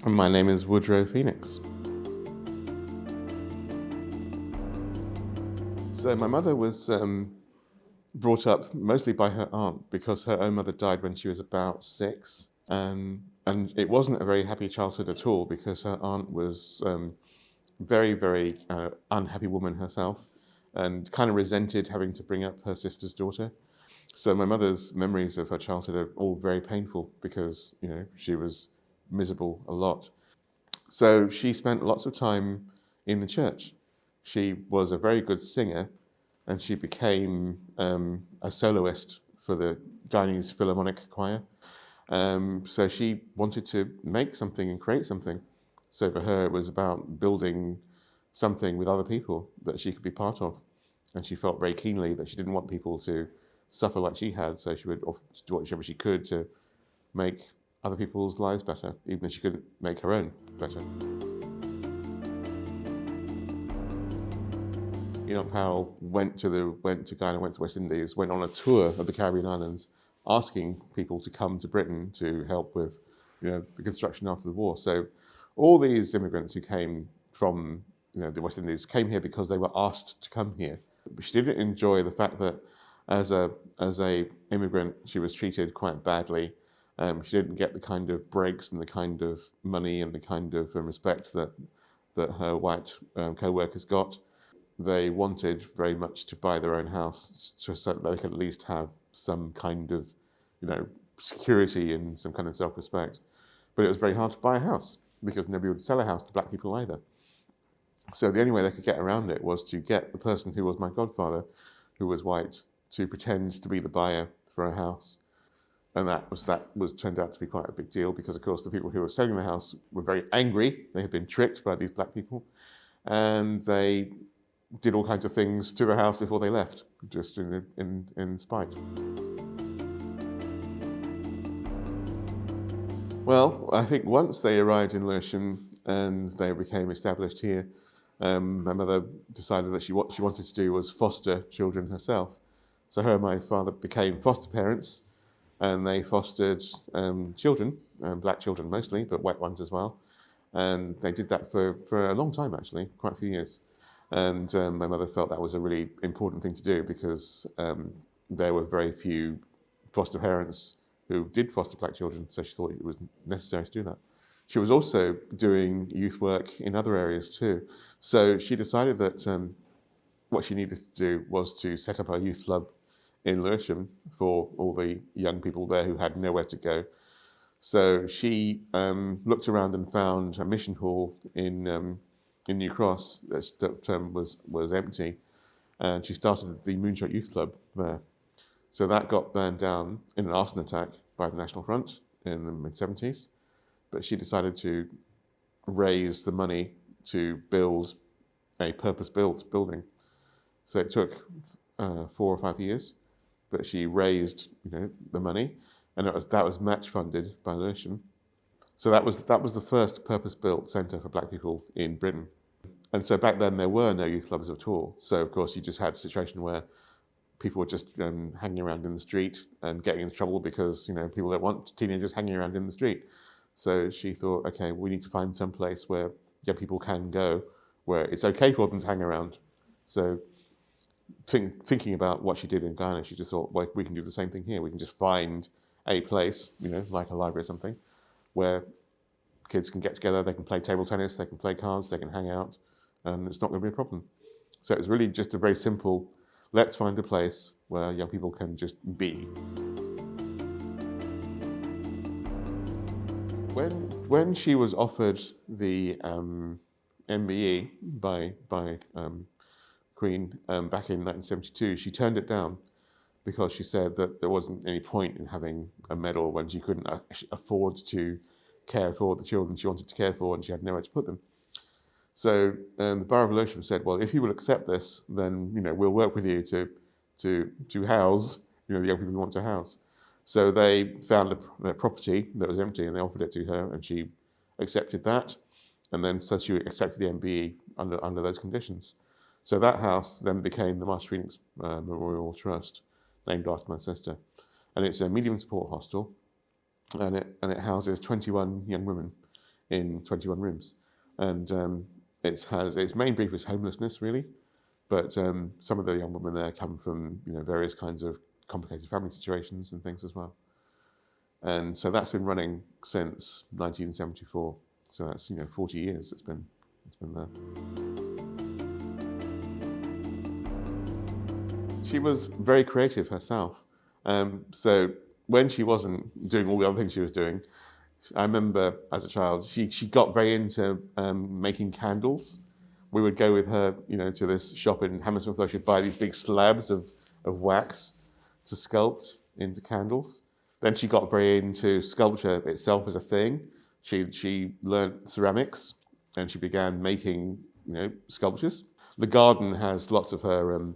My name is Woodrow Phoenix. So my mother was brought up mostly by her aunt because her own mother died when she was about 6. And it wasn't a very happy childhood at all because her aunt was very, very unhappy woman herself and kind of resented having to bring up her sister's daughter. So my mother's memories of her childhood are all very painful because, she was miserable a lot. So she spent lots of time in the church. She was a very good singer, and she became a soloist for the Guyanese Philharmonic Choir. So she wanted to make something and create something. So for her, it was about building something with other people that she could be part of. And she felt very keenly that she didn't want people to suffer like she had, so she would do whatever she could to make other people's lives better, even if she couldn't make her own better. Powell went to Guyana, went to West Indies, went on a tour of the Caribbean islands, asking people to come to Britain to help with, the construction after the war. So, all these immigrants who came from, the West Indies came here because they were asked to come here. But she didn't enjoy the fact that, as a immigrant, she was treated quite badly. She didn't get the kind of breaks and the kind of money and the kind of respect that her white co-workers got. They wanted very much to buy their own house so that they could at least have some kind of, security and some kind of self-respect. But it was very hard to buy a house because nobody would sell a house to black people either. So the only way they could get around it was to get the person who was my godfather, who was white, to pretend to be the buyer for a house. And that was turned out to be quite a big deal because, of course, the people who were selling the house were very angry. They had been tricked by these black people, and they did all kinds of things to the house before they left, just in spite. Well, I think once they arrived in Lewisham and they became established here, my mother decided that what she wanted to do was foster children herself. So her and my father became foster parents, and they fostered children, black children mostly, but white ones as well. And they did that for a long time, actually, quite a few years. And my mother felt that was a really important thing to do because there were very few foster parents who did foster black children, so she thought it was necessary to do that. She was also doing youth work in other areas too. So she decided that what she needed to do was to set up a youth club in Lewisham for all the young people there who had nowhere to go. So she looked around and found a mission hall in New Cross that was empty, and she started the Moonshot Youth Club there. So that got burned down in an arson attack by the National Front in the mid-70s, but she decided to raise the money to build a purpose-built building. So it took 4 or 5 years, but she raised the money, and that was match funded by Lewisham. So that was the first purpose-built centre for black people in Britain. And so back then there were no youth clubs at all. So of course you just had a situation where people were just hanging around in the street and getting into trouble because people don't want teenagers hanging around in the street. So she thought, okay, we need to find some place where young people can go, where it's okay for them to hang around. So thinking about what she did in Ghana, she just thought, well, we can do the same thing here. We can just find a place, like a library or something, where kids can get together, they can play table tennis, they can play cards, they can hang out, and it's not going to be a problem. So it was really just a very simple, let's find a place where young people can just be. When she was offered the MBE by Queen back in 1972, she turned it down because she said that there wasn't any point in having a medal when she couldn't afford to care for the children she wanted to care for and she had nowhere to put them. So the Borough of Lewisham said, well, if you will accept this, then we'll work with you to house the young people we want to house. So they found a property that was empty and they offered it to her, and she accepted that, and then so she accepted the MBE under those conditions. So that house then became the Master Phoenix Memorial Trust, named after my sister, and it's a medium support hostel, and it houses 21 young women in 21 rooms. And its main brief is homelessness, really. But some of the young women there come from various kinds of complicated family situations and things as well. And so that's been running since 1974. So that's 40 years it's been there. She was very creative herself. So when she wasn't doing all the other things she was doing, I remember as a child, she got very into making candles. We would go with her, to this shop in Hammersmith where she'd buy these big slabs of wax to sculpt into candles. Then she got very into sculpture itself as a thing. She learnt ceramics and she began making, sculptures. The garden has lots of her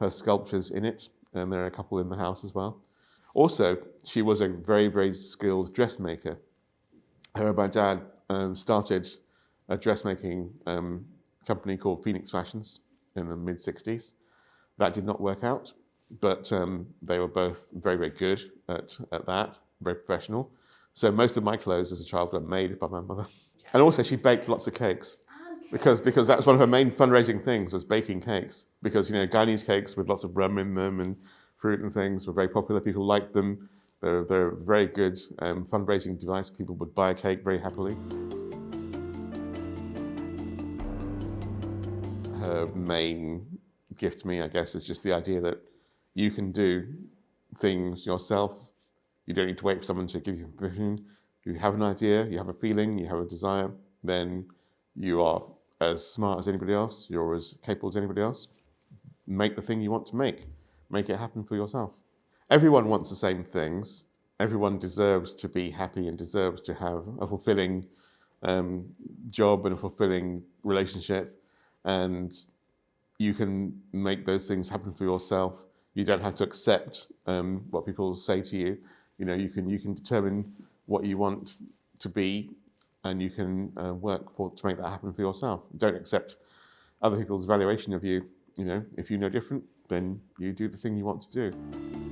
sculptures in it, and there are a couple in the house as well. Also, she was a very, very skilled dressmaker. Her and my dad started a dressmaking company called Phoenix Fashions in the mid-60s. That did not work out, but they were both very, very good at that, very professional. So most of my clothes as a child were made by my mother. And also she baked lots of cakes. Because that was one of her main fundraising things, was baking cakes. Because Guyanese cakes with lots of rum in them and fruit and things were very popular. People liked them. They're a very good fundraising device. People would buy a cake very happily. Her main gift to me, I guess, is just the idea that you can do things yourself. You don't need to wait for someone to give you permission. You have an idea, you have a feeling, you have a desire, then you are as smart as anybody else, you're as capable as anybody else. Make the thing you want to make. Make it happen for yourself. Everyone wants the same things. Everyone deserves to be happy and deserves to have a fulfilling job and a fulfilling relationship. And you can make those things happen for yourself. You don't have to accept what people say to you. You can determine what you want to be, and you can work to make that happen for yourself. Don't accept other people's evaluation of you. If you know different, then you do the thing you want to do.